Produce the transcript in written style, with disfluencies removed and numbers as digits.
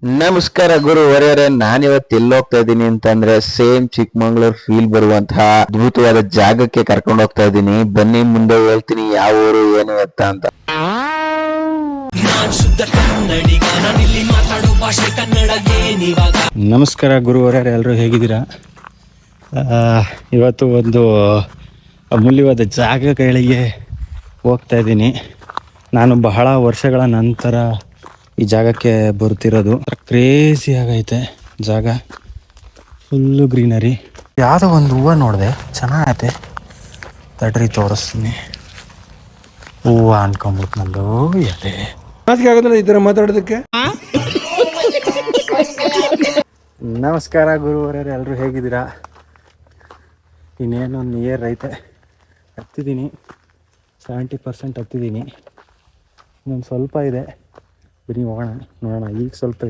ನಮಸ್ಕಾರ ಗುರು ಹೊರೆಯವರೇ, ನಾನಿವತ್ತು ಎಲ್ಲಿ ಹೋಗ್ತಾ ಇದ್ದೀನಿ ಅಂತಂದ್ರೆ ಸೇಮ್ ಚಿಕ್ಕಮಂಗ್ಳೂರ್ ಫೀಲ್ ಬರುವಂತಹ ಅದ್ಭುತವಾದ ಜಾಗಕ್ಕೆ ಕರ್ಕೊಂಡು ಹೋಗ್ತಾ ಇದ್ದೀನಿ. ಬನ್ನಿ ಮುಂದೆ ಹೇಳ್ತೀನಿ ಯಾವ ಊರು ಏನು ಎತ್ತ ಅಂತ. ನಮಸ್ಕಾರ ಗುರು ಹೊರೆಯವರೇ, ಎಲ್ಲರೂ ಹೇಗಿದ್ದೀರಾ? ಇವತ್ತು ಒಂದು ಅಮೂಲ್ಯವಾದ ಜಾಗಗಳಿಗೆ ಹೋಗ್ತಾ ಇದ್ದೀನಿ. ನಾನು ಬಹಳ ವರ್ಷಗಳ ನಂತರ ಈ ಜಾಗಕ್ಕೆ ಬರ್ತಿರೋದು. ಕ್ರೇಜಿ ಆಗೈತೆ ಜಾಗ, ಫುಲ್ಲು ಗ್ರೀನರಿ. ಯಾವುದೋ ಒಂದು ಹೂವು ನೋಡಿದೆ, ಚೆನ್ನಾಗೈತೆ. ತಡ್ರಿ ತೋರಿಸ್ತೀನಿ. ಹೂವು ಅನ್ಕೊಂಬಿಟ್ಟು ನಂದು ಎದೆ ಆಗೋದಿಲ್ಲ ಈ ಥರ ಮಾತಾಡೋದಕ್ಕೆ. ನಮಸ್ಕಾರ ಗುರು ಹೊರೆಯವರೇ, ಎಲ್ಲರೂ ಹೇಗಿದ್ದೀರಾ? ಇನ್ನೇನು ನಿಯರ್ ಐತೆ, ಹತ್ತಿದ್ದೀನಿ. 70% ಹತ್ತಿದ್ದೀನಿ. ಇನ್ನೊಂದು ಸ್ವಲ್ಪ ಇದೆ. ಬನ್ನಿ ಹೋಗೋಣ, ನೋಡೋಣ. ಈಗ ಸ್ವಲ್ಪ